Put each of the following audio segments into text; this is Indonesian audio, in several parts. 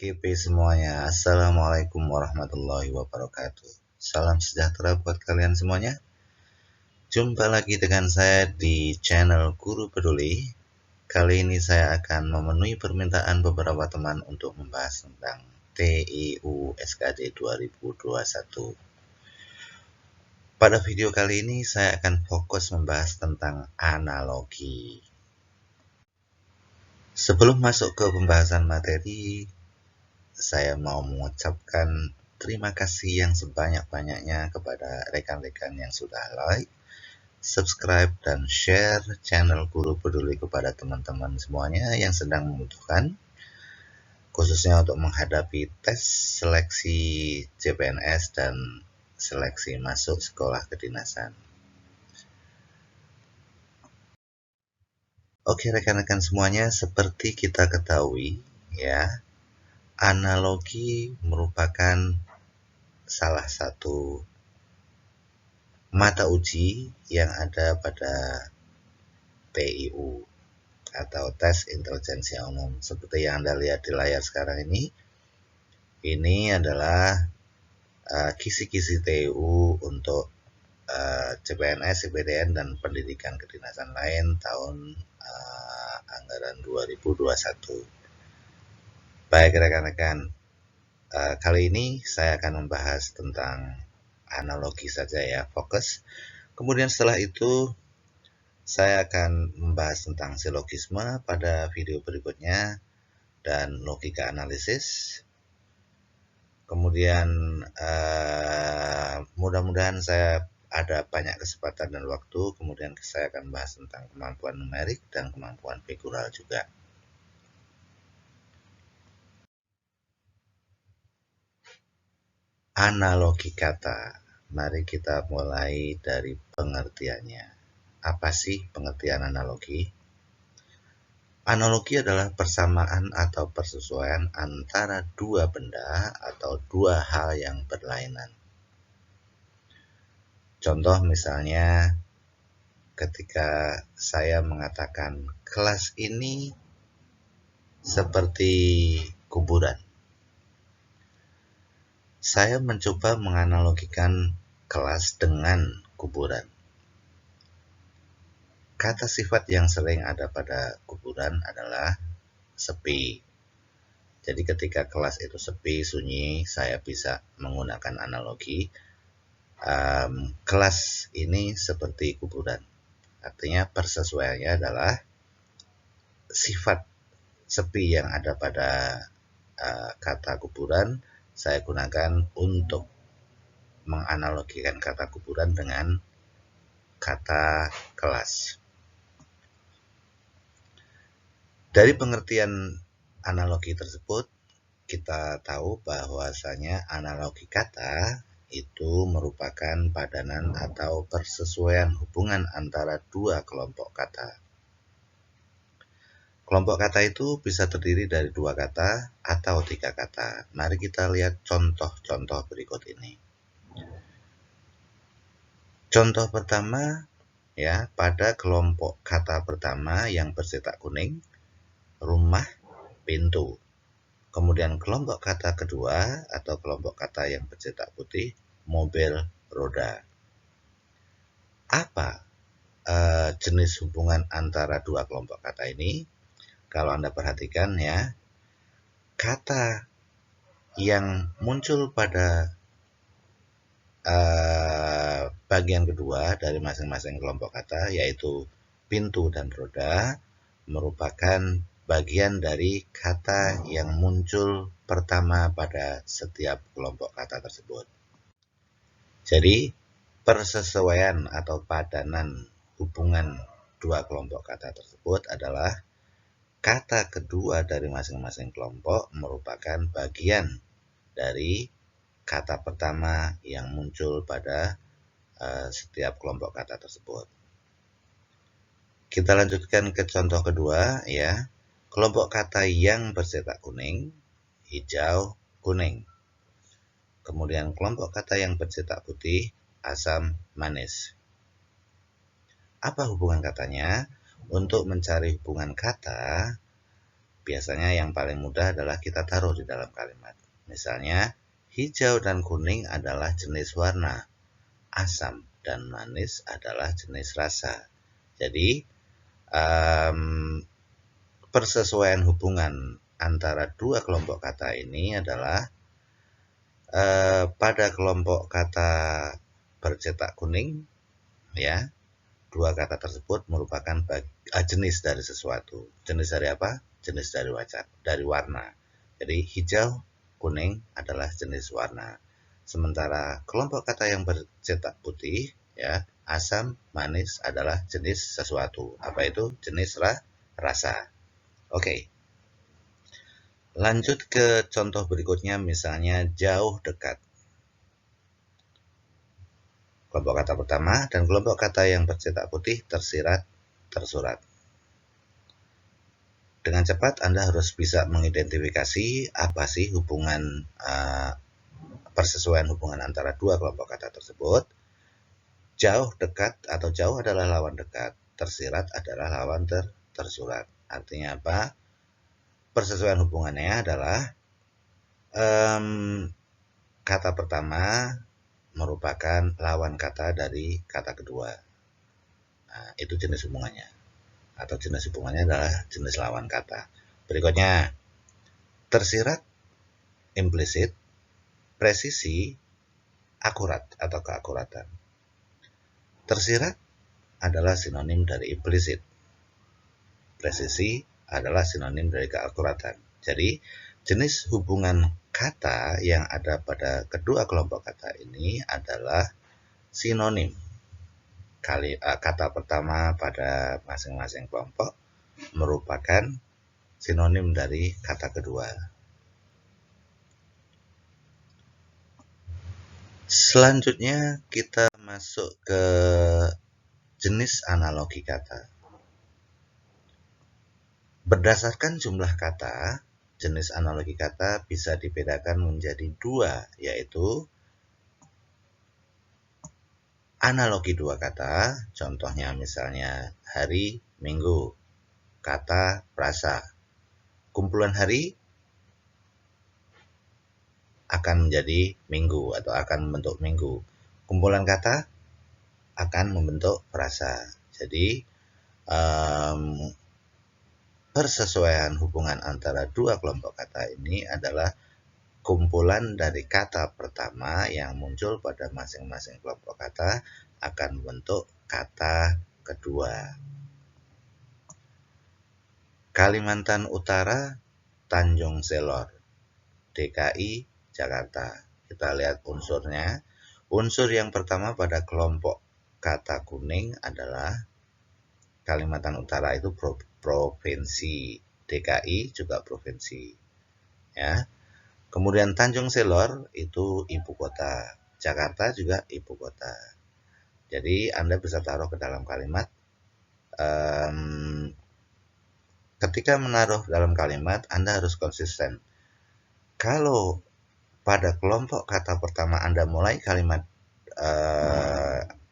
KP semuanya, Assalamualaikum warahmatullahi wabarakatuh. Salam sejahtera buat kalian semuanya. Jumpa lagi dengan saya di channel Guru Peduli. Kali ini saya akan memenuhi permintaan beberapa teman untuk membahas tentang TIU SKD 2021. Pada video kali ini saya akan fokus membahas tentang analogi. Sebelum masuk ke pembahasan materi, saya mau mengucapkan terima kasih yang sebanyak-banyaknya kepada rekan-rekan yang sudah like, subscribe, dan share channel Guru Peduli kepada teman-teman semuanya yang sedang membutuhkan, khususnya untuk menghadapi tes seleksi CPNS dan seleksi masuk sekolah kedinasan. Oke rekan-rekan semuanya, seperti kita ketahui ya, analogi merupakan salah satu mata uji yang ada pada TIU atau tes intelijensia umum. Seperti yang Anda lihat di layar sekarang ini adalah kisi-kisi TIU untuk CPNS, CPDN, dan pendidikan kedinasan lain tahun anggaran 2021. Baik rekan-rekan, kali ini saya akan membahas tentang analogi saja ya, fokus. Kemudian setelah itu saya akan membahas tentang silogisme pada video berikutnya dan logika analisis. Kemudian mudah-mudahan saya ada banyak kesempatan dan waktu. Kemudian saya akan bahas tentang kemampuan numerik dan kemampuan figural juga. Analogi kata. Mari kita mulai dari pengertiannya. Apa sih pengertian analogi? Analogi adalah persamaan atau persesuaian antara dua benda atau dua hal yang berlainan. Contoh misalnya ketika saya mengatakan kelas ini seperti kuburan. Saya mencoba menganalogikan kelas dengan kuburan. Kata sifat yang sering ada pada kuburan adalah sepi. Jadi ketika kelas itu sepi, sunyi, saya bisa menggunakan analogi. Kelas ini seperti kuburan. Artinya persesuaiannya adalah sifat sepi yang ada pada kata kuburan, saya gunakan untuk menganalogikan kata kuburan dengan kata kelas. Dari pengertian analogi tersebut, kita tahu bahwasanya analogi kata itu merupakan padanan atau persesuaian hubungan antara dua kelompok kata. Kelompok kata itu bisa terdiri dari dua kata atau tiga kata. Mari kita lihat contoh-contoh berikut ini. Contoh pertama ya, pada kelompok kata pertama yang bercetak kuning, rumah, pintu. Kemudian kelompok kata kedua atau kelompok kata yang bercetak putih, mobil, roda. Apa jenis hubungan antara dua kelompok kata ini? Kalau Anda perhatikan ya, kata yang muncul pada bagian kedua dari masing-masing kelompok kata, yaitu pintu dan roda, merupakan bagian dari kata yang muncul pertama pada setiap kelompok kata tersebut. Jadi, persesuaian atau padanan hubungan dua kelompok kata tersebut adalah kata kedua dari masing-masing kelompok merupakan bagian dari kata pertama yang muncul pada setiap kelompok kata tersebut. Kita lanjutkan ke contoh kedua ya. Kelompok kata yang bercetak kuning, hijau, kuning. Kemudian kelompok kata yang bercetak putih, asam, manis. Apa hubungan katanya? Untuk mencari hubungan kata, Biasanya yang paling mudah adalah kita taruh di dalam kalimat. Misalnya, hijau dan kuning adalah jenis warna, asam dan manis adalah jenis rasa. Jadi, persesuaian hubungan antara dua kelompok kata ini adalah pada kelompok kata bercetak kuning, ya, dua kata tersebut merupakan jenis dari sesuatu. Jenis dari apa? Jenis dari warna. Jadi hijau, kuning adalah jenis warna. Sementara kelompok kata yang bercetak putih, ya, asam, manis adalah jenis sesuatu. Apa itu? Jenis rasa. Oke. Lanjut ke contoh berikutnya, misalnya jauh dekat. Kelompok kata pertama dan kelompok kata yang bercetak putih tersirat, tersurat. Dengan cepat Anda harus bisa mengidentifikasi apa sih hubungan persesuaian hubungan antara dua kelompok kata tersebut. Jauh dekat atau jauh adalah lawan dekat, tersirat adalah lawan tersurat. Artinya apa? Persesuaian hubungannya adalah kata pertama merupakan lawan kata dari kata kedua. Nah, itu jenis hubungannya. Atau jenis hubungannya adalah jenis lawan kata. Berikutnya, tersirat, implisit, presisi, akurat atau keakuratan. Tersirat adalah sinonim dari implisit. Presisi adalah sinonim dari keakuratan. Jadi, jenis hubungan kata yang ada pada kedua kelompok kata ini adalah sinonim. Kata pertama pada masing-masing kelompok merupakan sinonim dari kata kedua. Selanjutnya kita masuk ke jenis analogi kata. Berdasarkan jumlah kata, jenis analogi kata bisa dibedakan menjadi dua, yaitu analogi dua kata, contohnya misalnya hari, minggu, kata, frasa. Kumpulan hari akan menjadi minggu atau akan membentuk minggu. Kumpulan kata akan membentuk frasa. Jadi, persesuaian hubungan antara dua kelompok kata ini adalah kumpulan dari kata pertama yang muncul pada masing-masing kelompok kata akan membentuk kata kedua. Kalimantan Utara, Tanjung Selor, DKI, Jakarta. Kita lihat unsurnya. Unsur yang pertama pada kelompok kata kuning adalah Kalimantan Utara itu provinsi, DKI juga provinsi. Ya. Kemudian Tanjung Selor itu ibu kota, Jakarta juga ibu kota. Jadi Anda bisa taruh ke dalam kalimat. Ketika menaruh dalam kalimat, Anda harus konsisten. Kalau pada kelompok kata pertama Anda mulai kalimat,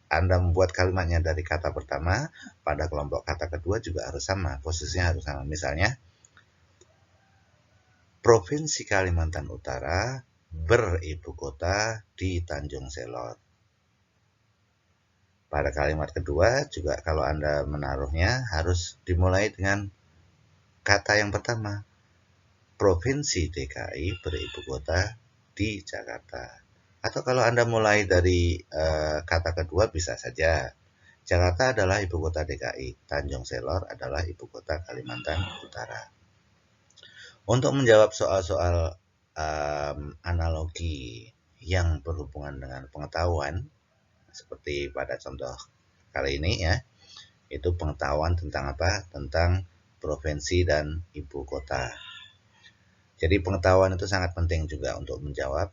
Anda membuat kalimatnya dari kata pertama, pada kelompok kata kedua juga harus sama, posisinya harus sama. Misalnya, Provinsi Kalimantan Utara beribu kota di Tanjung Selor. Pada kalimat kedua juga kalau Anda menaruhnya harus dimulai dengan kata yang pertama. Provinsi DKI beribu kota di Jakarta. Atau kalau Anda mulai dari kata kedua bisa saja. Jakarta adalah ibu kota DKI, Tanjung Selor adalah ibu kota Kalimantan Utara. Untuk menjawab soal-soal analogi yang berhubungan dengan pengetahuan, seperti pada contoh kali ini ya, itu pengetahuan tentang apa? Tentang provinsi dan ibu kota. Jadi pengetahuan itu sangat penting juga untuk menjawab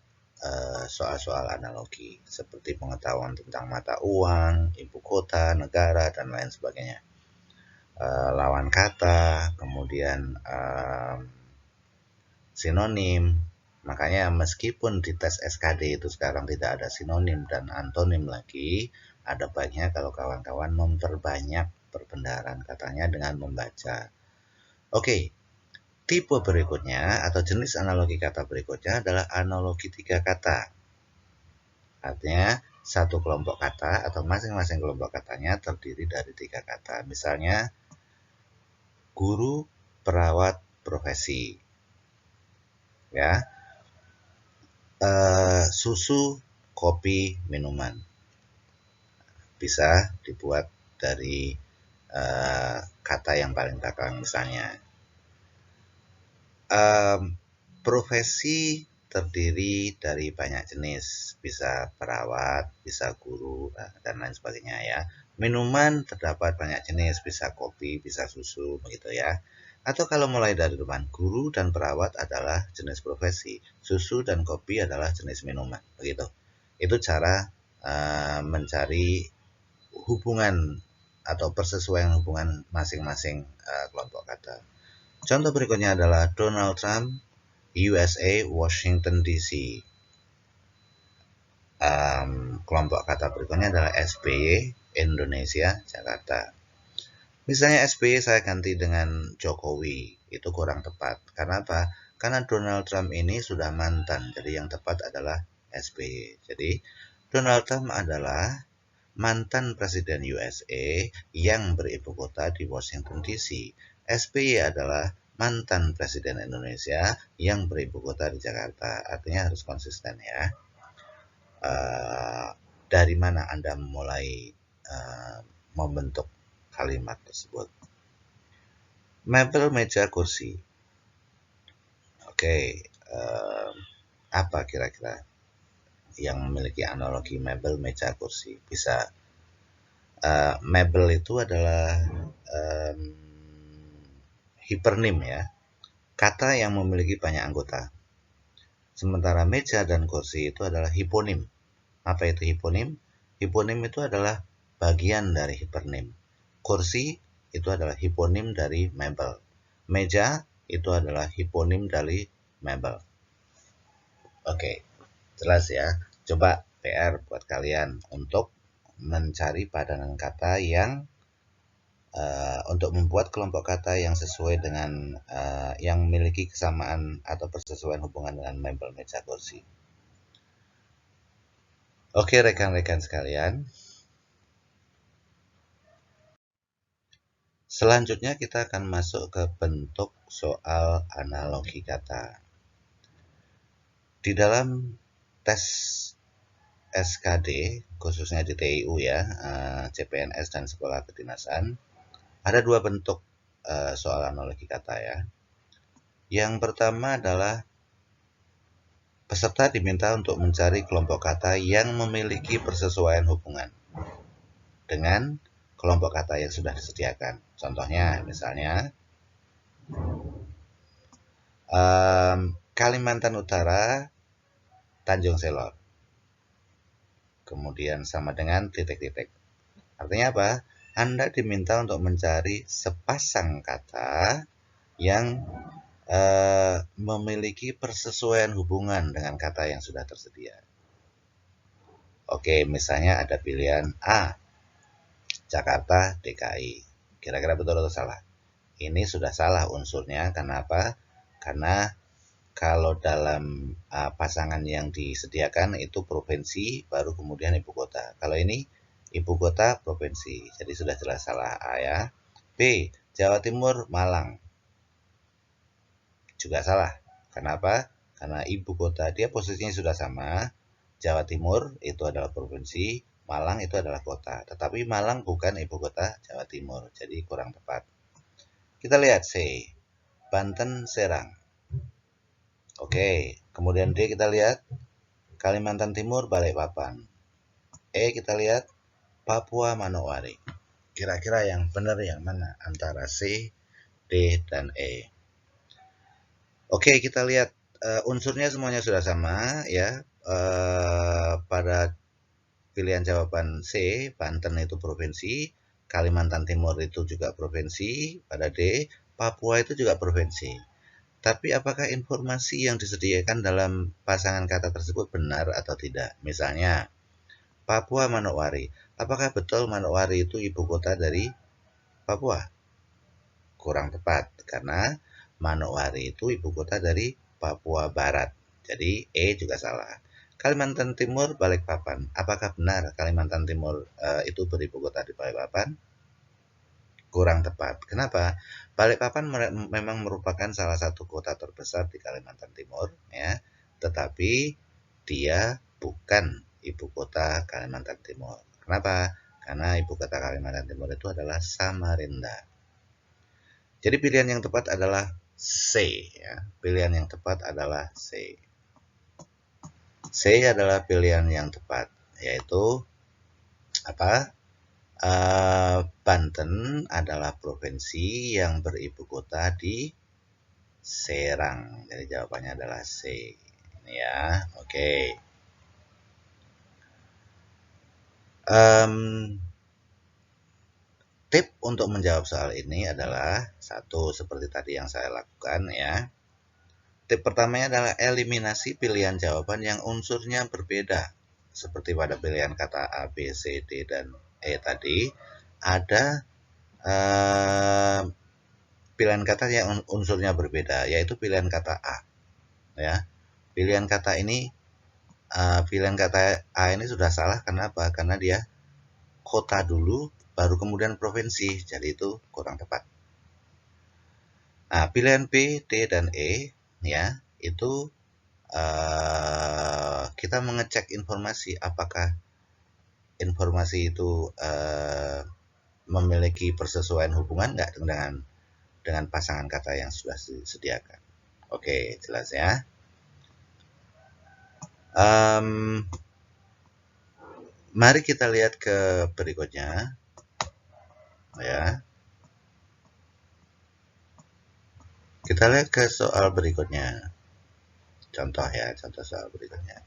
soal-soal analogi, seperti pengetahuan tentang mata uang, ibu kota, negara, dan lain sebagainya. Lawan kata, kemudian sinonim. Makanya meskipun di tes SKD itu sekarang tidak ada sinonim dan antonim lagi, ada baiknya kalau kawan-kawan memperbanyak perbendaharaan katanya dengan membaca. Oke, Tipe berikutnya atau jenis analogi kata berikutnya adalah analogi 3 kata. Artinya, satu kelompok kata atau masing-masing kelompok katanya terdiri dari 3 kata. Misalnya, guru, perawat, profesi. Ya, susu, kopi, minuman. Bisa dibuat dari kata yang paling belakang misalnya. Profesi terdiri dari banyak jenis, bisa perawat, bisa guru, dan lain sebagainya ya. Minuman terdapat banyak jenis, bisa kopi, bisa susu, begitu ya. Atau kalau mulai dari depan, guru dan perawat adalah jenis profesi, susu dan kopi adalah jenis minuman, begitu. Itu cara mencari hubungan atau persesuaian hubungan masing-masing kelompok kata. Contoh berikutnya adalah Donald Trump, USA, Washington DC. Kelompok kata berikutnya adalah SBY, Indonesia, Jakarta. Misalnya SBY saya ganti dengan Jokowi, itu kurang tepat. Karena apa? Karena Donald Trump ini sudah mantan, jadi yang tepat adalah SBY. Jadi Donald Trump adalah mantan Presiden USA yang beribu kota di Washington DC. SBY adalah mantan Presiden Indonesia yang beribu kota di Jakarta. Artinya harus konsisten ya. Dari mana Anda mulai membentuk kalimat tersebut? Mebel, meja, kursi. Oke, apa kira-kira yang memiliki analogi mebel, meja, kursi? Bisa mebel itu adalah hipernim ya, kata yang memiliki banyak anggota. Sementara meja dan kursi itu adalah hiponim. Apa itu hiponim? Hiponim itu adalah bagian dari hipernim. Kursi itu adalah hiponim dari mebel. Meja itu adalah hiponim dari mebel. Oke, jelas ya. Coba PR buat kalian untuk mencari padanan kata yang untuk membuat kelompok kata yang sesuai dengan yang memiliki kesamaan atau persesuaian hubungan dengan mebel, meja, kursi. Oke, rekan-rekan sekalian. Selanjutnya kita akan masuk ke bentuk soal analogi kata. Di dalam tes SKD, khususnya di TIU ya, CPNS dan sekolah kedinasan, ada dua bentuk soal analogi kata ya. Yang pertama adalah peserta diminta untuk mencari kelompok kata yang memiliki persesuaian hubungan dengan kelompok kata yang sudah disediakan. Contohnya, misalnya Kalimantan Utara, Tanjung Selor. Kemudian sama dengan titik-titik. Artinya apa? Anda diminta untuk mencari sepasang kata yang memiliki persesuaian hubungan dengan kata yang sudah tersedia. Oke, misalnya ada pilihan A, Jakarta, DKI. Kira-kira betul atau salah? Ini sudah salah unsurnya. Kenapa? Karena kalau dalam pasangan yang disediakan itu provinsi, baru kemudian ibu kota. Kalau ini ibu kota, provinsi. Jadi sudah jelas salah A ya. B, Jawa Timur, Malang. Juga salah. Kenapa? Karena ibu kota dia posisinya sudah sama. Jawa Timur itu adalah provinsi, Malang itu adalah kota. Tetapi Malang bukan ibu kota Jawa Timur. Jadi kurang tepat. Kita lihat C, Banten, Serang. Oke, kemudian D kita lihat Kalimantan Timur, Balikpapan. E kita lihat Papua, Manokwari. Kira-kira yang benar yang mana antara C, D, dan E? Oke, kita lihat unsurnya semuanya sudah sama ya. Pada pilihan jawaban C, Banten itu provinsi, Kalimantan Timur itu juga provinsi, pada D, Papua itu juga provinsi. Tapi apakah informasi yang disediakan dalam pasangan kata tersebut benar atau tidak? Misalnya, Papua Manokwari. Apakah betul Manokwari itu ibu kota dari Papua? Kurang tepat, karena Manokwari itu ibu kota dari Papua Barat. Jadi E juga salah. Kalimantan Timur, Balikpapan. Apakah benar Kalimantan Timur itu beribu kota di Balikpapan? Kurang tepat. Kenapa? Balikpapan memang merupakan salah satu kota terbesar di Kalimantan Timur, ya. Tetapi dia bukan ibu kota Kalimantan Timur. Kenapa? Karena ibu kota Kalimantan Timur itu adalah Samarinda. Jadi pilihan yang tepat adalah C, ya. Pilihan yang tepat adalah C. C adalah pilihan yang tepat, yaitu apa? Banten adalah provinsi yang beribu kota di Serang. Jadi jawabannya adalah C. Ini ya, oke. Tip untuk menjawab soal ini adalah satu seperti tadi yang saya lakukan ya. Tip pertamanya adalah eliminasi pilihan jawaban yang unsurnya berbeda. Seperti pada pilihan kata A, B, C, D, dan E tadi, ada pilihan kata yang unsurnya berbeda, yaitu pilihan kata A. Ya, pilihan kata A ini sudah salah. Kenapa? Karena dia kota dulu, baru kemudian provinsi, jadi itu kurang tepat. Nah, pilihan B, D, dan E, ya, itu kita mengecek informasi apakah informasi itu memiliki persesuaian hubungan nggak dengan pasangan kata yang sudah disediakan. Oke, jelas ya. Mari kita lihat ke berikutnya, ya. Kita lihat ke soal berikutnya. Contoh ya, contoh soal berikutnya.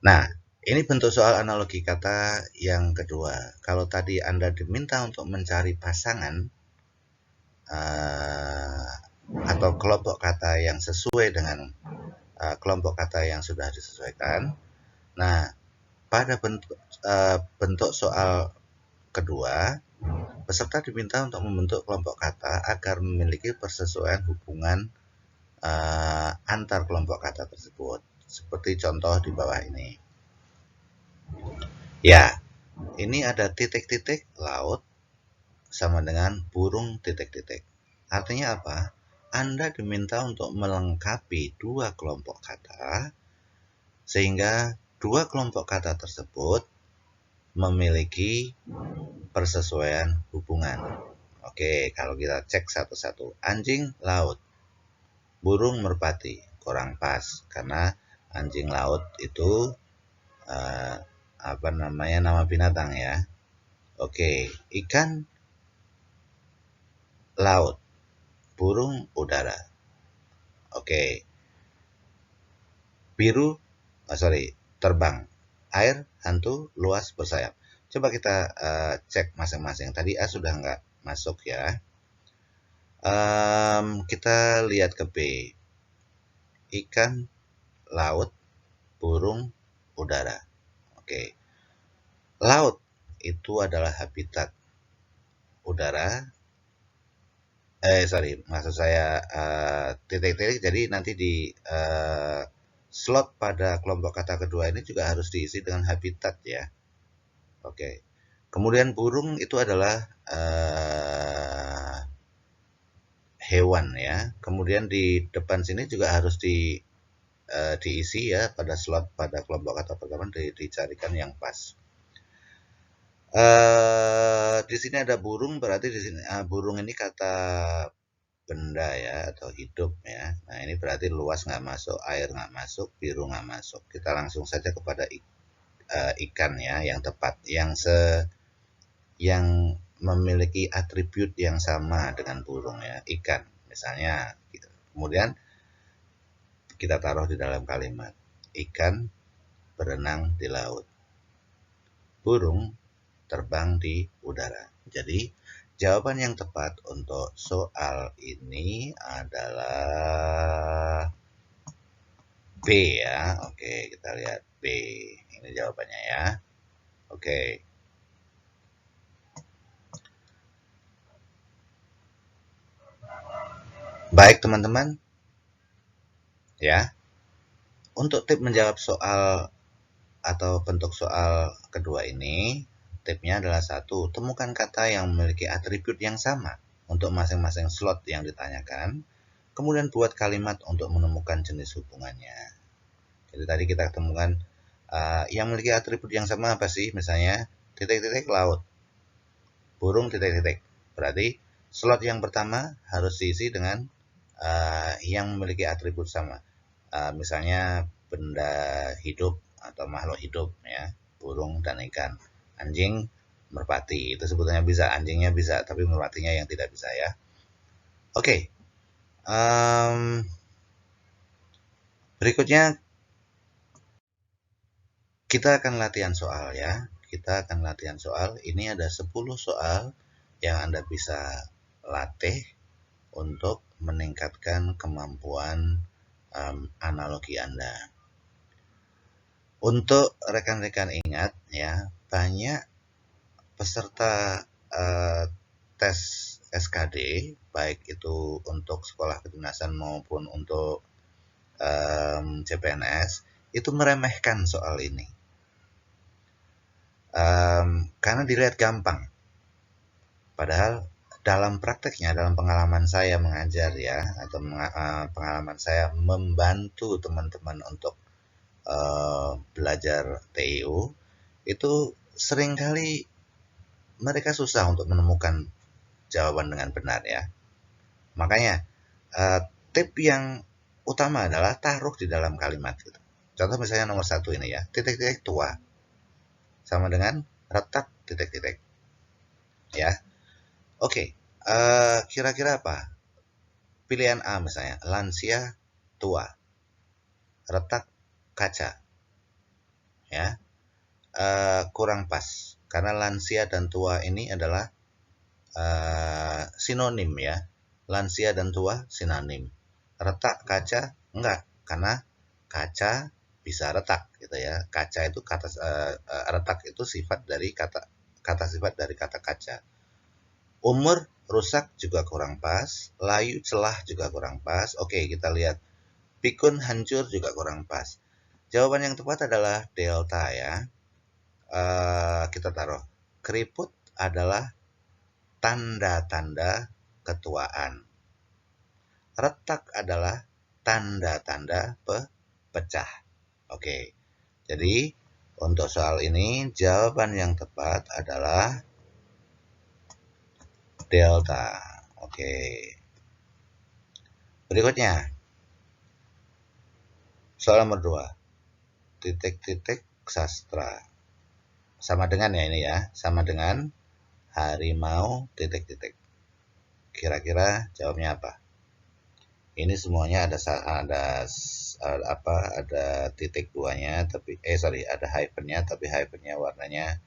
Nah, ini bentuk soal analogi kata yang kedua. Kalau tadi Anda diminta untuk mencari pasangan atau kelompok kata yang sesuai dengan kelompok kata yang sudah disesuaikan. Nah, pada bentuk soal kedua, peserta diminta untuk membentuk kelompok kata agar memiliki persesuaian hubungan antar kelompok kata tersebut. Seperti contoh di bawah ini. Ya, ini ada titik-titik laut sama dengan burung titik-titik. Artinya apa? Anda diminta untuk melengkapi dua kelompok kata sehingga dua kelompok kata tersebut memiliki persesuaian hubungan. Oke, kalau kita cek satu-satu. Anjing laut, burung merpati, kurang pas karena anjing laut itu nama binatang ya. Oke, ikan laut, burung udara. Oke, terbang, air, hantu, luas, bersayap. Coba kita cek masing-masing. Tadi A sudah nggak masuk ya. Kita lihat ke B. Ikan, laut, burung, udara. Oke. Laut itu adalah habitat. Udara, maksud saya titik-titik. Jadi nanti di slot pada kelompok kata kedua ini juga harus diisi dengan habitat ya. Oke. Kemudian burung itu adalah hewan ya. Kemudian di depan sini juga harus diisi ya pada slot pada kelompok kata pertama dicarikan yang pas. Di sini ada burung, berarti di sini burung ini kata benda ya atau hidup ya. Nah ini berarti luas nggak masuk, air nggak masuk, biru nggak masuk. Kita langsung saja kepada ikan ya yang tepat, yang memiliki atribut yang sama dengan burung ya, ikan misalnya gitu. Kemudian kita taruh di dalam kalimat, ikan berenang di laut, burung terbang di udara. Jadi jawaban yang tepat untuk soal ini adalah B ya. Oke, kita lihat B. Ini jawabannya ya. Oke. Baik teman-teman, ya. Untuk tip menjawab soal atau bentuk soal kedua ini, tipnya adalah satu, temukan kata yang memiliki atribut yang sama untuk masing-masing slot yang ditanyakan. Kemudian buat kalimat untuk menemukan jenis hubungannya. Jadi tadi kita temukan yang memiliki atribut yang sama apa sih? Misalnya titik-titik laut, burung titik-titik. Berarti slot yang pertama harus diisi dengan yang memiliki atribut sama. Misalnya benda hidup atau makhluk hidup ya, burung dan ikan. Anjing, merpati. Itu sebetulnya bisa, anjingnya bisa, tapi merpatinya yang tidak bisa ya. Oke. Berikutnya kita akan latihan soal ya. Kita akan latihan soal. Ini ada 10 soal yang Anda bisa latih untuk meningkatkan kemampuan analogi Anda. Untuk rekan-rekan ingat ya, banyak peserta tes SKD, baik itu untuk sekolah kedinasan maupun untuk CPNS, itu meremehkan soal ini. Karena dilihat gampang. Padahal dalam prakteknya, dalam pengalaman saya mengajar ya, atau pengalaman saya membantu teman-teman untuk belajar TIU, itu seringkali mereka susah untuk menemukan jawaban dengan benar ya. Makanya tip yang utama adalah taruh di dalam kalimat gitu. Contoh misalnya nomor 1 ini ya, titik-titik tua sama dengan retak titik-titik ya. Oke, kira-kira apa? Pilihan A misalnya, lansia tua, retak kaca ya. Kurang pas karena lansia dan tua ini adalah sinonim ya. Lansia dan tua sinonim. Retak kaca enggak, karena kaca bisa retak gitu ya. Kaca itu kata retak itu sifat dari kata sifat dari kata kaca. Umur rusak juga kurang pas, layu celah juga kurang pas. Oke, kita lihat pikun hancur juga kurang pas. Jawaban yang tepat adalah delta ya. Kita taruh keriput adalah tanda-tanda ketuaan. Retak adalah tanda-tanda pecah. Oke, jadi untuk soal ini jawaban yang tepat adalah delta. Oke. Berikutnya, soal nomor 2. Titik-titik sastra. Sama dengan ya ini ya, sama dengan harimau titik-titik. Kira-kira jawabnya apa? Ini semuanya ada titik duanya, tapi ada hyphennya, tapi hyphennya warnanya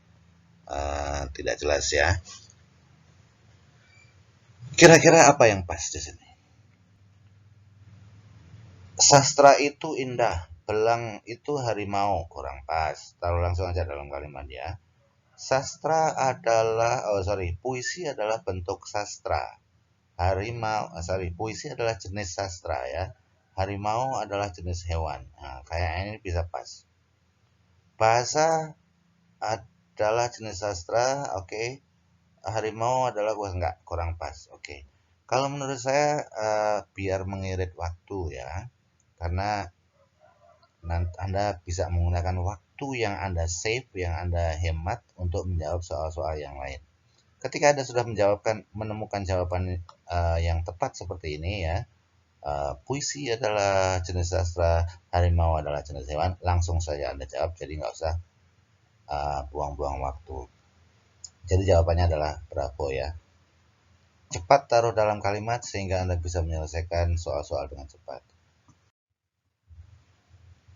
tidak jelas ya. Kira-kira apa yang pas di sini? Sastra itu indah, belang itu harimau, kurang pas. Taruh langsung aja dalam kalimat ya. Puisi adalah bentuk sastra. Puisi adalah jenis sastra ya. Harimau adalah jenis hewan. Nah, kayaknya ini bisa pas. Bahasa adalah jenis sastra, oke. Harimau adalah kurang pas, oke. Kalau menurut saya biar mengirit waktu ya, karena Anda bisa menggunakan waktu yang Anda save, yang Anda hemat untuk menjawab soal-soal yang lain. Ketika Anda sudah menemukan jawaban yang tepat seperti ini ya, puisi adalah jenis sastra, harimau adalah jenis hewan, langsung saja Anda jawab, jadi nggak usah buang-buang waktu. Jadi jawabannya adalah bravo ya. Cepat taruh dalam kalimat sehingga Anda bisa menyelesaikan soal-soal dengan cepat.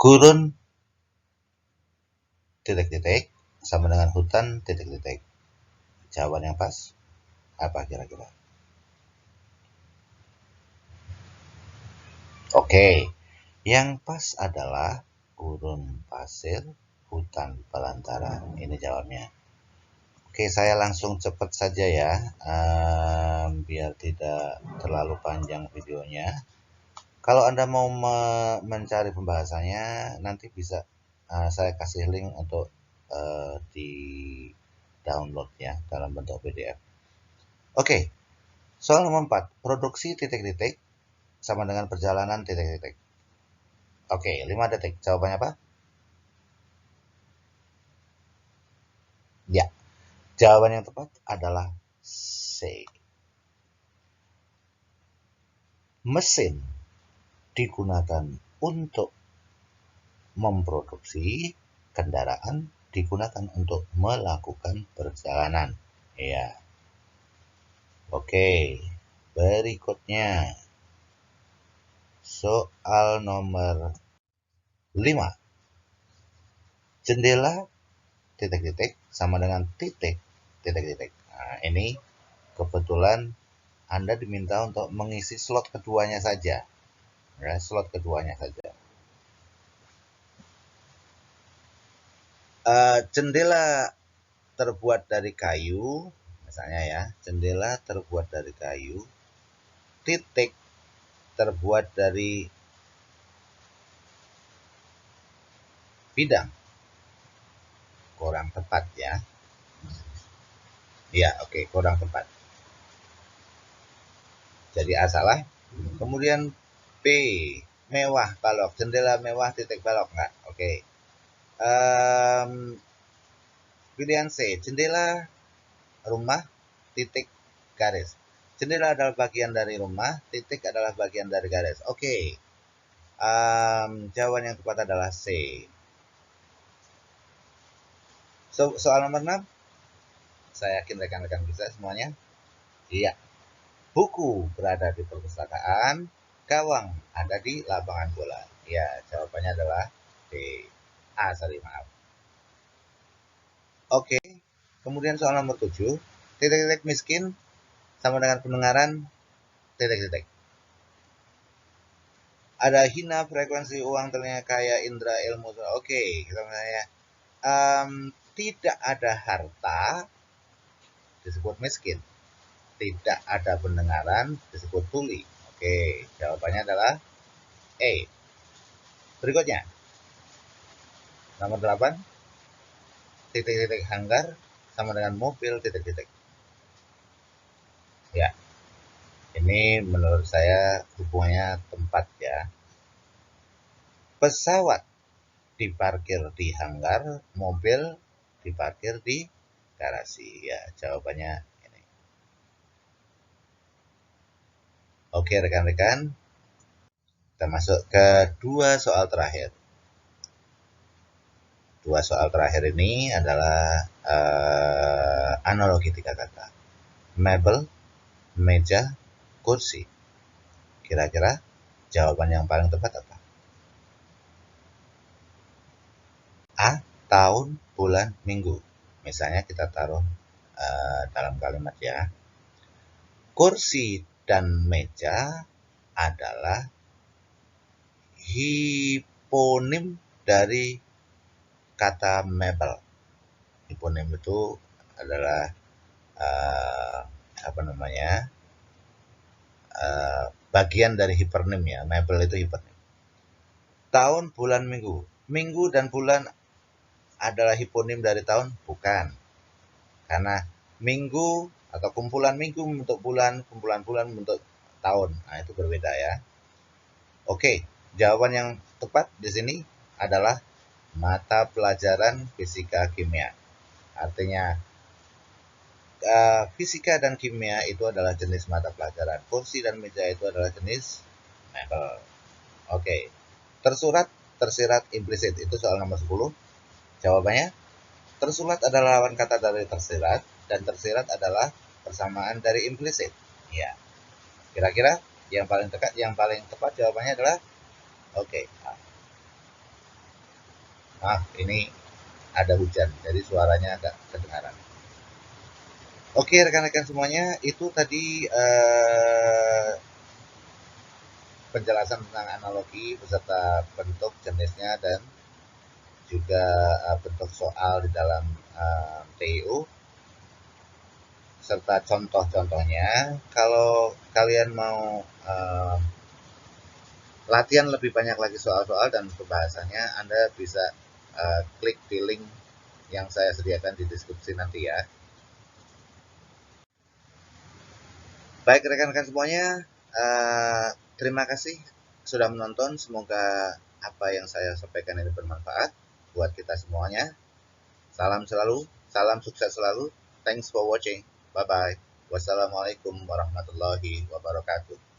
Gurun titik-titik sama dengan hutan titik-titik. Jawaban yang pas apa kira-kira? Oke, yang pas adalah gurun pasir, hutan belantara. Ini jawabnya. Oke, saya langsung cepat saja ya, biar tidak terlalu panjang videonya. Kalau Anda mau mencari pembahasannya, nanti bisa saya kasih link untuk di download ya dalam bentuk PDF. Oke, soal nomor 4, produksi titik-titik sama dengan perjalanan titik-titik. Oke, 5 detik. Jawabannya apa? Ya, jawaban yang tepat adalah C. Mesin digunakan untuk memproduksi, kendaraan digunakan untuk melakukan perjalanan. Ya. Oke, berikutnya soal nomor 5. Jendela titik-titik sama dengan titik titik-titik. Nah, ini kebetulan Anda diminta untuk mengisi slot keduanya saja. Ya, slot keduanya saja. Jendela terbuat dari kayu, misalnya ya, jendela terbuat dari kayu, titik terbuat dari bidang. Kurang tepat ya. Ya, oke, kurang tepat. Jadi A salah. Kemudian B, mewah balok, jendela mewah titik balok enggak? Oke. Pilihan C, jendela rumah titik garis. Jendela adalah bagian dari rumah, titik adalah bagian dari garis. Oke. Jawaban yang tepat adalah C. Soal nomor 6. Saya yakin rekan-rekan bisa semuanya. Iya. Buku berada di perpustakaan, gawang ada di lapangan bola. Ya, jawabannya adalah D. Sorry, maaf. Oke. Kemudian soal nomor 7. Titik-titik miskin sama dengan pendengaran titik-titik. Ada hina, frekuensi, uang, telinga, kaya, indera, ilmu. Oke, kita misalnya tidak ada harta disebut miskin. Tidak ada pendengaran disebut tuli. Oke, jawabannya adalah E. Berikutnya, nomor 8. Titik-titik hanggar sama dengan mobil titik-titik. Ya, ini menurut saya hubungannya tempat ya. Pesawat diparkir di hanggar, mobil diparkir di garasi. Ya, jawabannya ini. Oke, rekan-rekan, kita masuk ke dua soal terakhir. Dua soal terakhir ini adalah analogi tiga kata. Mebel, meja, kursi. Kira-kira jawaban yang paling tepat apa? A. Tahun, bulan, minggu. Misalnya kita taruh dalam kalimat ya. Kursi dan meja adalah hiponim dari kata mebel. Hiponim itu adalah bagian dari hipernim ya. Mebel itu hipernim. Tahun, bulan, minggu. Minggu dan bulan adalah hiponim dari tahun? Bukan. Karena minggu atau kumpulan minggu untuk bulan, kumpulan bulan untuk tahun. Nah, itu berbeda ya. Oke, jawaban yang tepat di sini adalah mata pelajaran fisika kimia. Artinya fisika dan kimia itu adalah jenis mata pelajaran. Kursi dan meja itu adalah jenis mebel. Oke. Tersurat, tersirat, implisit. Itu soal nomor 10. Jawabannya, tersurat adalah lawan kata dari tersirat dan tersirat adalah persamaan dari implisit. Ya. Kira-kira yang paling tepat jawabannya adalah oke. Maaf, ini ada hujan, jadi suaranya agak kedengaran. Oke, rekan-rekan semuanya, itu tadi penjelasan tentang analogi beserta bentuk, jenisnya, dan juga bentuk soal di dalam TIU. serta contoh-contohnya. Kalau kalian mau latihan lebih banyak lagi soal-soal dan pembahasannya, Anda bisa klik di link yang saya sediakan di deskripsi nanti ya. Baik rekan-rekan semuanya, terima kasih sudah menonton. Semoga apa yang saya sampaikan ini bermanfaat buat kita semuanya. Salam selalu, salam sukses selalu. Thanks for watching. Bye bye. Wassalamualaikum warahmatullahi wabarakatuh.